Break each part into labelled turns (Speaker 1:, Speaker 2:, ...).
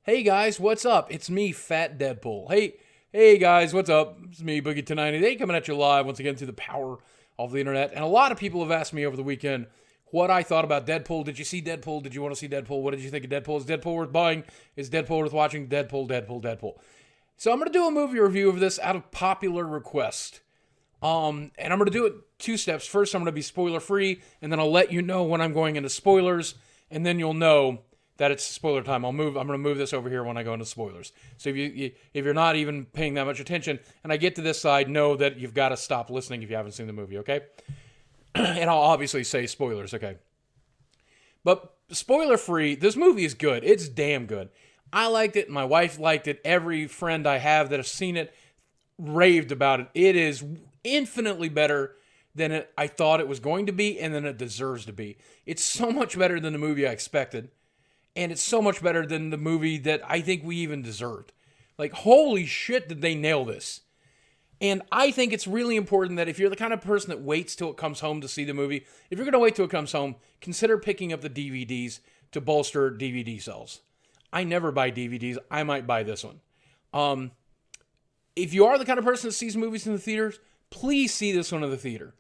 Speaker 1: Hey guys, what's up? It's me, Fat DeadPool. Hey guys, what's up? It's me, Boogie 1098, coming at you live once again through the power of the internet. And a lot of people have asked me over the weekend what I thought about Deadpool. Did you see Deadpool? Did you want to see Deadpool? What did you think of Deadpool? Is Deadpool worth buying? Is Deadpool worth watching? Deadpool. So I'm going to do a movie review of this out of popular request. And I'm going to do it two steps. First, I'm going to be spoiler free, and then I'll let you know when I'm going into spoilers, and then you'll know that it's spoiler time. I'm going to move this over here when I go into spoilers. So if you're not even paying that much attention, and I get to this side, know that you've got to stop listening if you haven't seen the movie, okay? And I'll obviously say spoilers, okay? But spoiler free, this movie is good. It's damn good. I liked it. My wife liked it. Every friend I have that has seen it raved about it. It is infinitely better than I thought it was going to be and than it deserves to be. It's so much better than the movie I expected. And it's so much better than the movie that I think we even deserved. Like, holy shit, did they nail this? And I think it's really important that if you're the kind of person that waits till it comes home to see the movie, if you're going to wait till it comes home, consider picking up the DVDs to bolster DVD sales. I never buy DVDs. I might buy this one. If you are the kind of person that sees movies in the theaters, please see this one in the theater.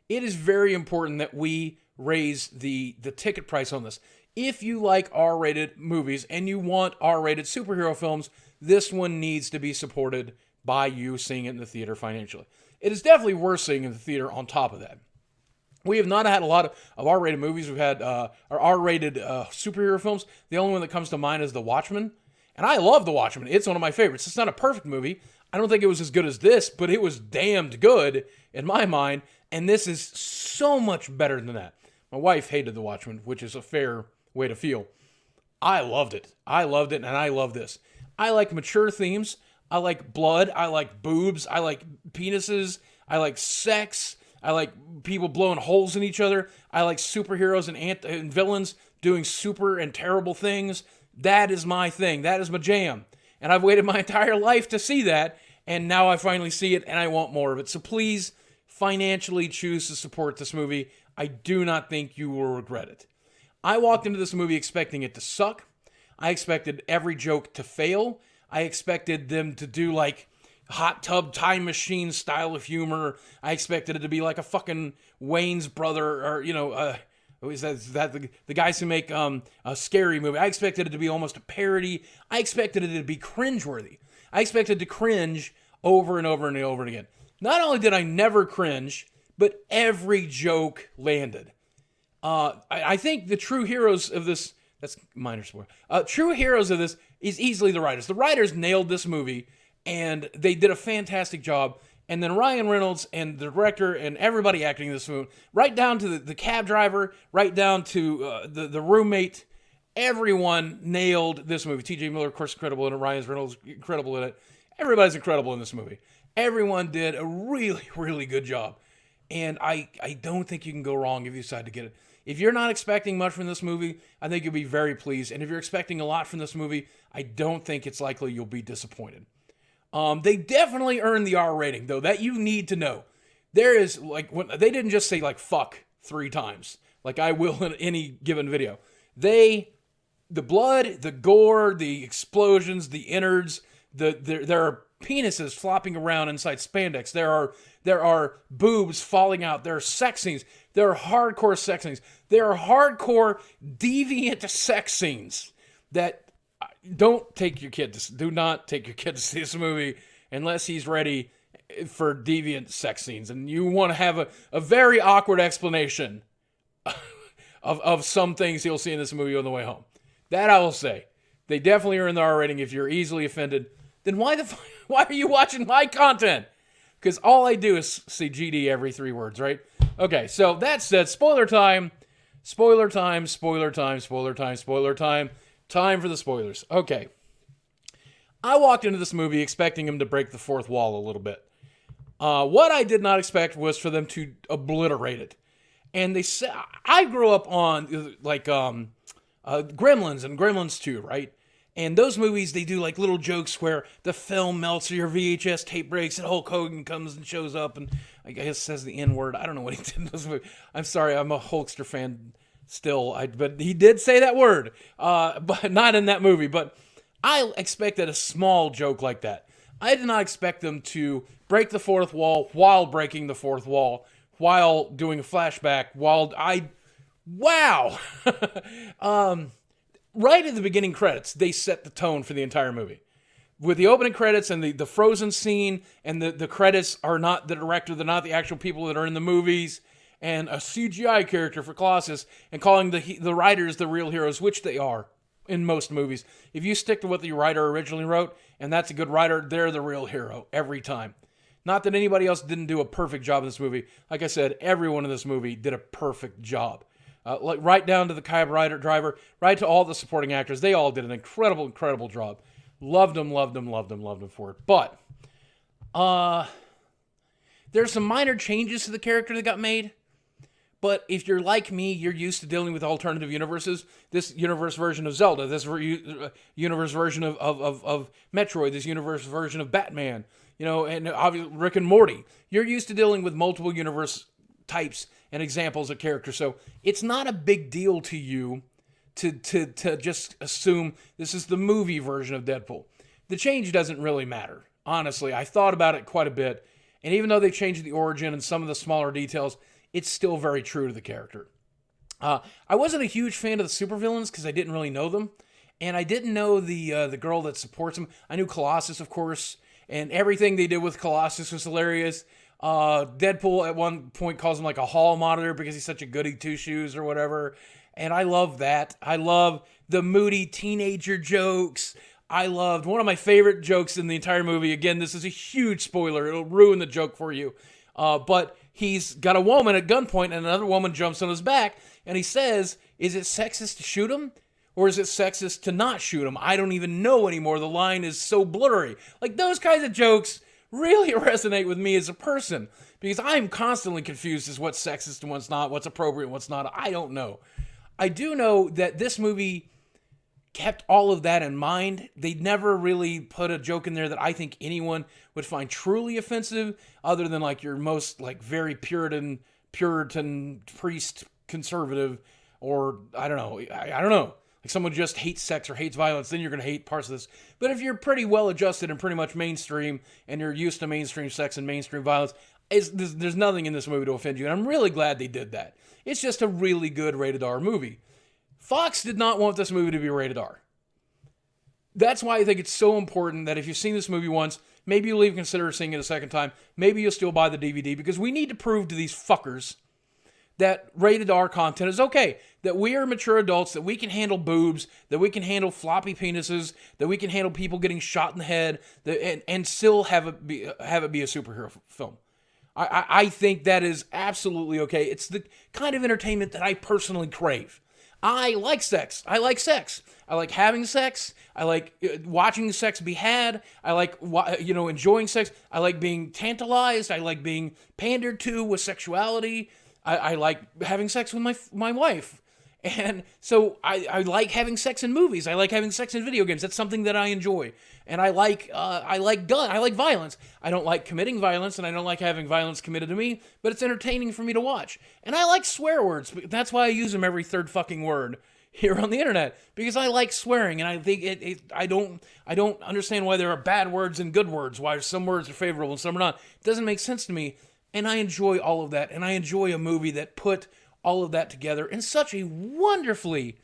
Speaker 1: It is very important that we raise the ticket price on this. If you like R-rated movies and you want R-rated superhero films, this one needs to be supported by you seeing it in the theater financially. It is definitely worth seeing in the theater on top of that. We have not had a lot of R-rated movies. We've had R-rated superhero films. The only one that comes to mind is The Watchmen. And I love The Watchmen. It's one of my favorites. It's not a perfect movie. I don't think it was as good as this, but it was damned good in my mind. And this is so much better than that. My wife hated The Watchmen, which is a fair way to feel. I loved it, and I love this. I like mature themes. I like blood. I like boobs. I like penises. I like sex. I like people blowing holes in each other. I like superheroes and villains doing super and terrible things. That is my thing. That is my jam. And I've waited my entire life to see that, and now I finally see it, and I want more of it. So please, financially choose to support this movie. I do not think you will regret it. I walked into this movie expecting it to suck. I expected every joke to fail. I expected them to do like hot tub time machine style of humor. I expected it to be like a fucking Wayne's brother or, is that the guys who make a scary movie. I expected it to be almost a parody. I expected it to be cringeworthy. I expected to cringe over and over and over again. Not only did I never cringe, but every joke landed. I think the true heroes of this, that's minor spoiler, true heroes of this is easily the writers. The writers nailed this movie, and they did a fantastic job. And then Ryan Reynolds and the director and everybody acting in this movie, right down to the cab driver, right down to the roommate, everyone nailed this movie. T.J. Miller, of course, incredible in it. Ryan Reynolds, incredible in it. Everybody's incredible in this movie. Everyone did a really, really good job. And I don't think you can go wrong if you decide to get it. If you're not expecting much from this movie, I think you'll be very pleased. And if you're expecting a lot from this movie, I don't think it's likely you'll be disappointed. They definitely earned the R rating, though. That you need to know. There is, they didn't just say, fuck 3 times, like I will in any given video. The blood, the gore, the explosions, the innards, there are penises flopping around inside spandex. There are boobs falling out. There are sex scenes. There are hardcore sex scenes. There are hardcore deviant sex scenes that do not take your kid to see this movie unless he's ready for deviant sex scenes. And you want to have a very awkward explanation of some things you'll see in this movie on the way home. That I will say. They definitely earn the R rating. If you're easily offended, then why are you watching my content? Because all I do is see GD every 3 words, right? Okay, so that said, spoiler time. Spoiler time, spoiler time, spoiler time, spoiler time. Time for the spoilers. Okay. I walked into this movie expecting him to break the fourth wall a little bit. What I did not expect was for them to obliterate it. And they said, I grew up on Gremlins and Gremlins 2, right? And those movies, they do little jokes where the film melts or your VHS tape breaks and Hulk Hogan comes and shows up and I guess says the N-word. I don't know what he did in those movies. I'm sorry, I'm a Hulkster fan still, but he did say that word, but not in that movie. But I expected a small joke like that. I did not expect them to break the fourth wall while breaking the fourth wall, while doing a flashback, wow. Right at the beginning credits, they set the tone for the entire movie. With the opening credits and the frozen scene, and the credits are not the director, they're not the actual people that are in the movies, and a CGI character for Colossus, and calling the writers the real heroes, which they are in most movies. If you stick to what the writer originally wrote, and that's a good writer, they're the real hero every time. Not that anybody else didn't do a perfect job in this movie. Like I said, everyone in this movie did a perfect job. Like right down to the cab driver, right to all the supporting actors. They all did an incredible, incredible job. Loved them for it. But there's some minor changes to the character that got made. But if you're like me, you're used to dealing with alternative universes. This universe version of Zelda, this universe version of Metroid, this universe version of Batman, and obviously Rick and Morty. You're used to dealing with multiple universe types and examples of characters. So it's not a big deal to you to just assume this is the movie version of Deadpool. The change doesn't really matter. Honestly, I thought about it quite a bit. And even though they changed the origin and some of the smaller details, it's still very true to the character. I wasn't a huge fan of the supervillains because I didn't really know them. And I didn't know the girl that supports them. I knew Colossus, of course. And everything they did with Colossus was hilarious. Deadpool at one point calls him like a hall monitor because he's such a goody two-shoes or whatever. And I love that. I love the moody teenager jokes. I loved one of my favorite jokes in the entire movie. Again, this is a huge spoiler. It'll ruin the joke for you. But he's got a woman at gunpoint and another woman jumps on his back. And he says, is it sexist to shoot him? Or is it sexist to not shoot him? I don't even know anymore. The line is so blurry. Like those kinds of jokes really resonate with me as a person. Because I'm constantly confused as what's sexist and what's not, what's appropriate and what's not. I don't know. I do know that this movie kept all of that in mind. They never really put a joke in there that I think anyone would find truly offensive, other than like your most like very Puritan priest conservative, or I don't know. I don't know. Like someone just hates sex or hates violence, then you're going to hate parts of this. But if you're pretty well adjusted and pretty much mainstream, and you're used to mainstream sex and mainstream violence, there's nothing in this movie to offend you. And I'm really glad they did that. It's just a really good rated R movie. Fox did not want this movie to be rated R. That's why I think it's so important that if you've seen this movie once, maybe you'll even consider seeing it a second time. Maybe you'll still buy the DVD, because we need to prove to these fuckers that rated R content is okay. That we are mature adults, that we can handle boobs, that we can handle floppy penises, that we can handle people getting shot in the head, and still have it be a superhero film. I think that is absolutely okay. It's the kind of entertainment that I personally crave. I like sex. I like sex. I like having sex. I like watching sex be had. I like enjoying sex. I like being tantalized. I like being pandered to with sexuality. I like having sex with my wife. And so I like having sex in movies. I like having sex in video games. That's something that I enjoy. And I like violence. I don't like committing violence, and I don't like having violence committed to me, but it's entertaining for me to watch. And I like swear words. That's why I use them every third fucking word here on the internet, because I like swearing, and I think I don't understand why there are bad words and good words, why some words are favorable and some are not. It doesn't make sense to me. And I enjoy all of that, and I enjoy a movie that put all of that together in such a wonderfully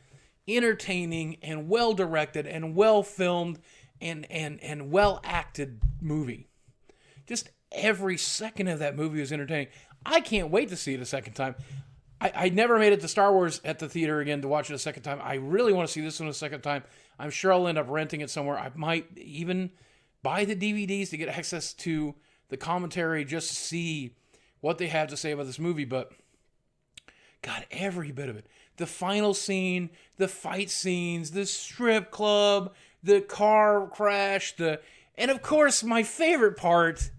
Speaker 1: entertaining and well-directed and well-filmed and well-acted movie. Just every second of that movie was entertaining. I can't wait to see it a second time. I never made it to Star Wars at the theater again to watch it a second time. I really want to see this one a second time. I'm sure I'll end up renting it somewhere. I might even buy the DVDs to get access to the commentary just to see what they have to say about this movie, but God, every bit of it. The final scene, the fight scenes, the strip club, the car crash, and of course my favorite part,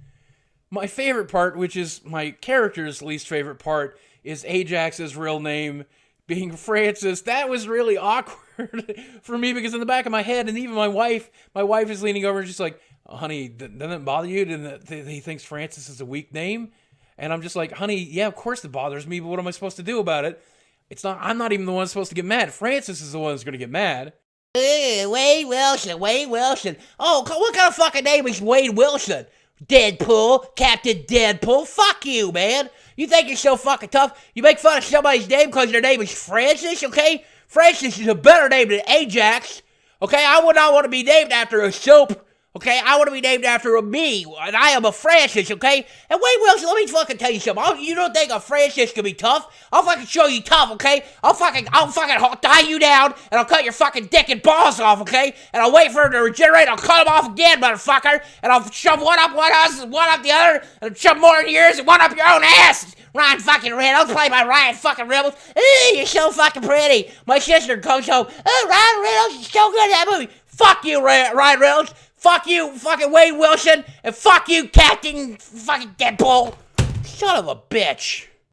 Speaker 1: which is my character's least favorite part, is Ajax's real name being Francis. That was really awkward for me, because in the back of my head, and even my wife is leaning over and she's like, oh, honey, doesn't it bother you that he thinks Francis is a weak name? And I'm just like, honey, yeah, of course it bothers me, but what am I supposed to do about it? I'm not even the one supposed to get mad. Francis is the one that's going to get mad.
Speaker 2: Wade Wilson, Wade Wilson. Oh, what kind of fucking name is Wade Wilson? Deadpool, Captain Deadpool. Fuck you, man. You think you're so fucking tough? You make fun of somebody's name because their name is Francis, okay? Francis is a better name than Ajax. Okay, I would not want to be named after a soap. Okay, I want to be named after a me, and I am a Francis, okay? And Wade Wilson, let me fucking tell you something. You don't think a Francis can be tough? I'll fucking show you tough, okay? I'll fucking tie you down, and I'll cut your fucking dick and balls off, okay? And I'll wait for him to regenerate, I'll cut him off again, motherfucker, and I'll shove one up one ass, one up the other, and shove more in yours, and one up your own ass! Ryan fucking Reynolds, played by Ryan fucking Reynolds. You're so fucking pretty. My sister comes home, Ryan Reynolds is so good in that movie. Fuck you, Ryan Reynolds. Fuck you, fucking Wade Wilson, and fuck you, Captain fucking Deadpool. Son of a bitch.